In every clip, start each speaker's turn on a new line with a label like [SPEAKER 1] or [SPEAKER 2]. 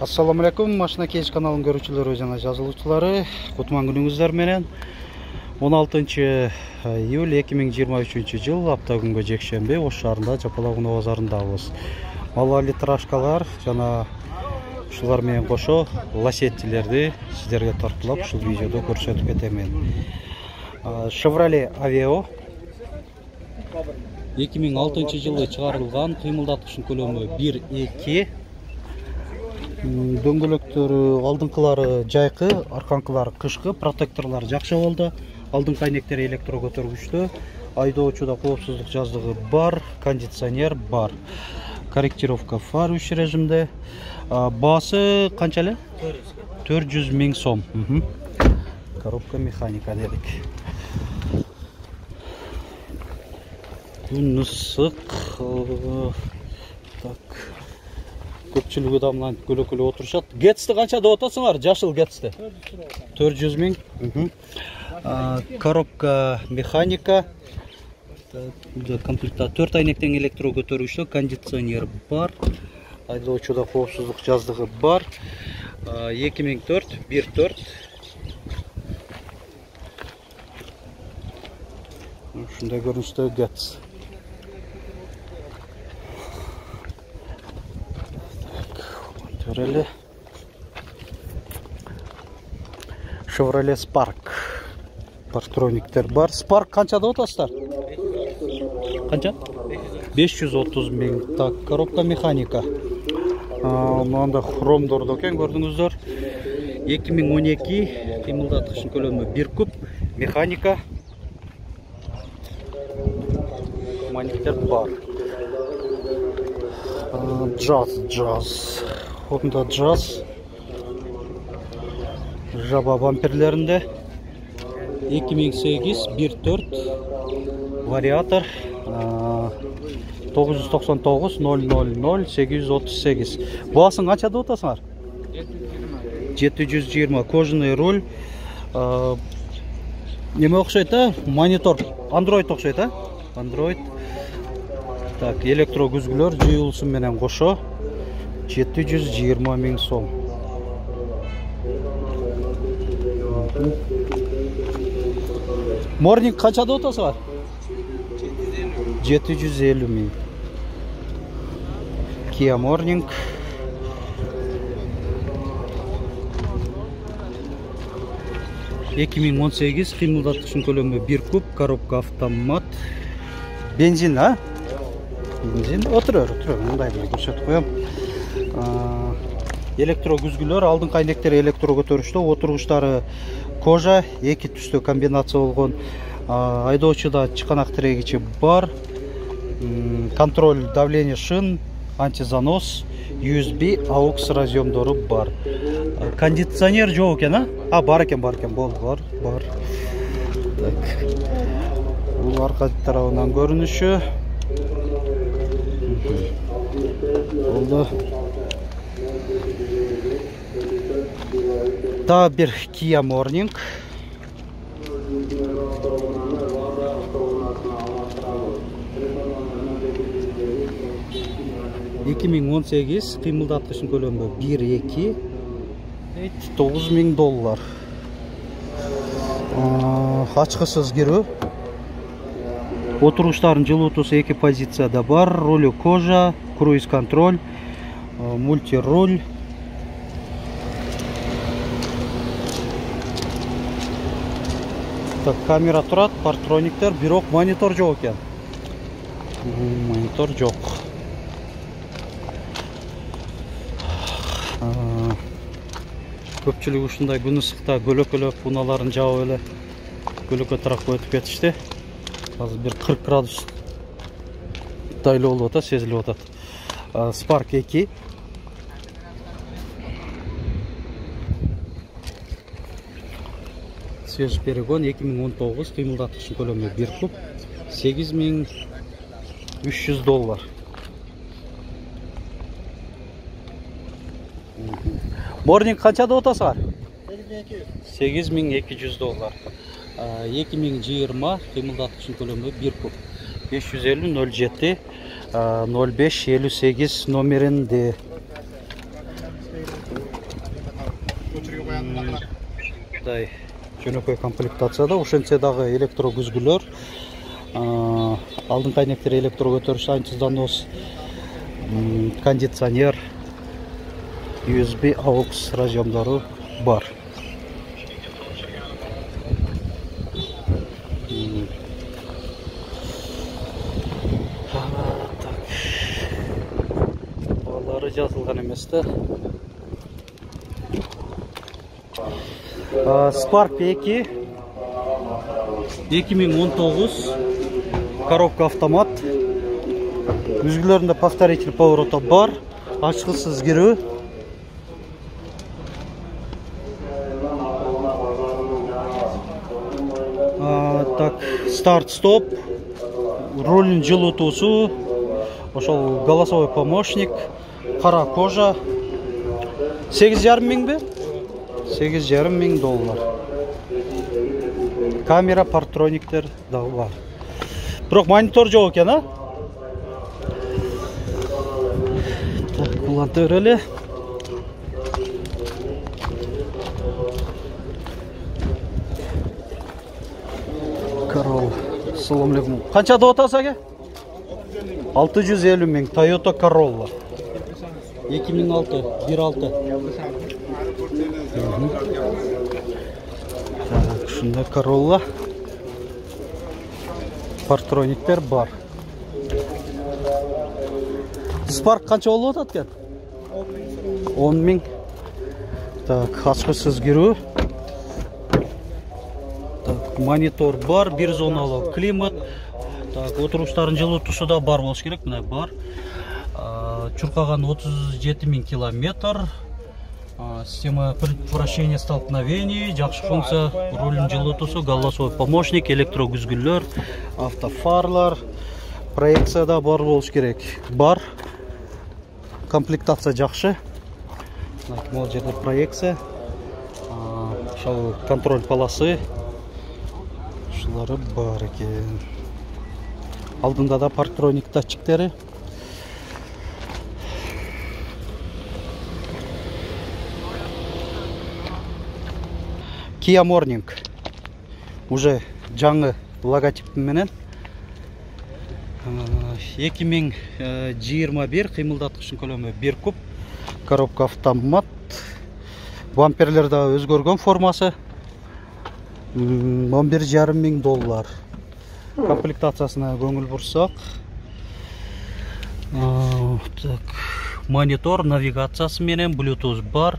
[SPEAKER 1] Assalamu alaikum, Машина Кеш каналын көрүүчүлөрү жана жазылуучулары. Кутман күнүңүздөр менен. 16 июль 2023 жыл апта күнгө жекшемби Ош шаарында Жапалак базарындабыз. Мал литрашкалар жана ушулар менен кошо лосеттилерди сиздерге тартуулап ушул видеодо көрсөтүп кетемин. Chevrolet Aveo 2006 жылы чыгарылган, кыймылдаткычтын көлөмү 1.2. Дөңгөлөктөрү алдыңкылары жайкы, арканкылары кышкы, протекторлор жакшы болду. Алдыңкы айнектери электро көтөргүчтүү, айдоочуда коопсуздук жаздыгы бар, кондиционер бар. Корректировка фар 3 режимде. Баасы канча эле? 400 000 сом. Коробка механика дедик. Күн ысык. Так. Көпчүлүгү да мына көлөкөлө отурушат. Гетсти канча деп атасыңар? Жашыл Гетсти. 400 000. Коробка механика. Комплекта 4 айнектен электро көтөрүштө, кондиционер бар. Айдоочуда коопсуздук жаздыгы бар. 2004 1.4. Ушундай көрүнүштө Гетс. Chevrolet Spark. Парктрониктер бар. Spark канча деп атасыздар? Канча? 530 000. Так, коробка механика. Мында хромдордо экен, көрдүңүздөр. 2012 кыймылдаткычтын көлөмү 1 куб. Механика. Маниктер бар. Jazz. Honda Jazz. Жаба бамперлеринде 2008 1.4 вариатор 999 000 838. Баасын канча деп атасыңар? 720. Кожаный руль. Неме окшойт, монитор Android окшойт, Android. Так, электро күзгүлөр жыйылуусу менен кошо 720 000 сом. Morning канча деп атасыңар? 750 000. Kia Morning. Эки миң 18 кыймылдаткычтын көлөмү 1 куб, коробка автомат. Бензин, Бензин отур, мындай көрсөтүп коем. Электро күзгүлөр, алдыңкы айнектери электро көтөрүштө, отургучтары кожа, эки түстө комбинация болгон. Айдоочуда чыканак тирегичи бар. Контроль давления шин, антизанос, USB, AUX разъемдору бар. Кондиционер жок экен, бар экен, болду, бар. Так. Бул арка тарабынан көрүнүшү. Oldu. Daha bir Kia Morning. $2018 kıymıldatkычтын kölömü 1.2 $9.000. Ачкысыз кирүү. Отургучтардын жылуутуусу 2 позицияда бар. Ролу кожа, круиз контроль, мультируль. Так, камера турат, парктрониктер, бирок монитор жок экен. Монитор жок. Көпчүлүк ушундай күн ысыкта көлөкөлөп унааларын жаап эле көлөкө таракка өтүп кетишти. Азыр bir 40 градус дайлы болуп атат, сезилип атат. Spark 2. Свежий перегон 2019 кыймылдаткычтын көлөмү 1 куб, $8.300. Morning канча деп атасыңар? $8.200. 2020 кыймылдаткычтын көлөмү 1 куб. 550 07 05 58 номеринде. мындай жөнөкөй комплектацияда. Ошентсе дагы электро күзгүлөр, алдыңкы айнектер электро көтөрүш анчызданоос, кондиционер, USB AUX разъемдору бар. Балары жазылган эмес да. Spark 2 2019 коробка автомат. Үзгүлөрүндө повторитель поворота бар, ачкычсыз кирүү. Так, старт-стоп, руль жылытуусу, ошол голосовой помощник, кара кожа. 8,5 миң бе? 8,5 миң доллар. Камера, партрониктер дагы бар. Бирок монитор жок экен, а? Так, уланта берели. Corolla. Салам алейкум. Канча деп атасыз аке? 650 миң. Toyota Corolla. 2006, 1.6. Так, шунда Corolla. Партрониктер бар. Spark канча болуп атат экен? 10 миң. Так, ачкычсыз кирүү. Так, монитор бар, бир зоналуу климат. Так, отуруштардын жылытуусу да бар болуш керек, мына бар. Чуркаган 37 миң километр. Система предотвращения столкновений, жакшы функция, руль жылытуусу, голосовой помощник, электро күзгүлөр, автофарлар, проекция да бар болуш керек. Бар. Комплектация жакшы. Могул жерде проекция. Ошол контроль полосы. Ушулары бар экен. Алдында да парктроник датчиктери. Kia Morning. Уже жаңы логотип менен. 2021 кыймылдаткычтын көлөмү 1 куб. Коробка автомат. Бамперлер да өзгөргөн формасы. 11,5 миң доллар. Комплектациясына көңүл бурсак. Так, монитор, навигациясы менен Bluetooth бар.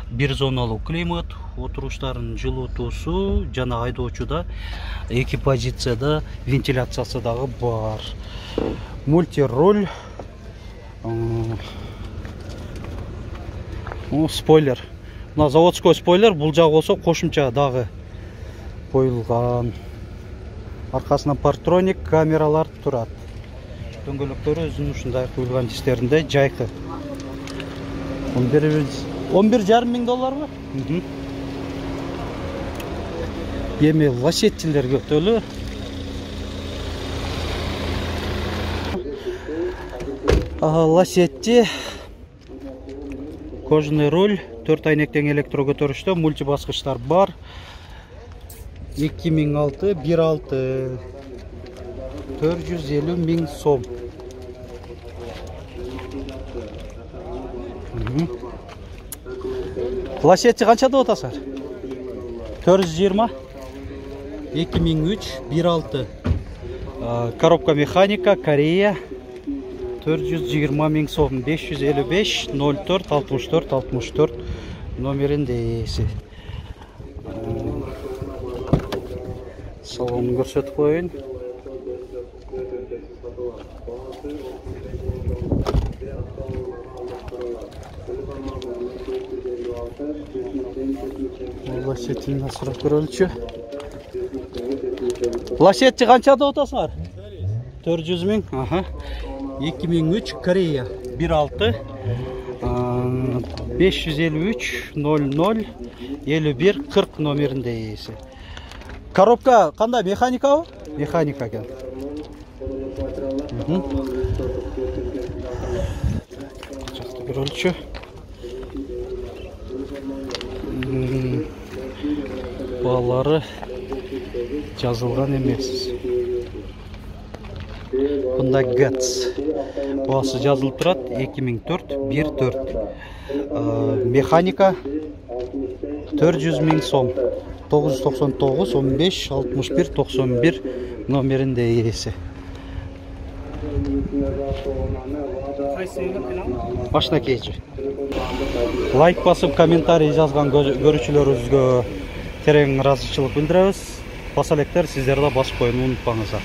[SPEAKER 1] Бир зоналуу климат, отуруштардын жылытуусу жана айдоочуда 2 позицияда вентиляциясы дагы бар. Мультируль. Спойлер. Мына заводской спойлер, бул жагы болсо кошумча дагы коюлган. Аркасынан партроник, камералар турат. Дөңгөлөктөрү өзүнүн ушундай коюлган дистеринде жайкы. 11,5 миң долларбы? Эми лосеттилер көптөлү. Лосетти. Кожаный руль, 4 айнектен электро көтөрүштө, мультибаскычтар бар. 2006, 1.6. 450 миң сом. Лосетти канча деп атасыздар? 420. 2003, 1.6. Коробка механика, Корея. 420 миң сом. 555 04 64 64 номеринде ээси. Салонун көрсөтүп коеюн. Лосеттин сурап көрөлүчү. Лосетти канча деп атасыңар? 400 миң. 2003 Корея 1.6. 553 00 51 40 номеринде ээси. Коробка кандай, механикабы? Механика экен. Жакты көрөлүчү. баалары жазылган эмес. Бунда Getz баасы жазылып турат 2004-14. Механика 400.000 сом. 999 15 61 91 номеринде ээси. Машина кейжи. Лайк басып, комментарий жазган көрүүчүлөрүбүзгө терең ыраазычылык билдиребиз. Басалектер, сиздер да басып коюуну унутпаңыздар.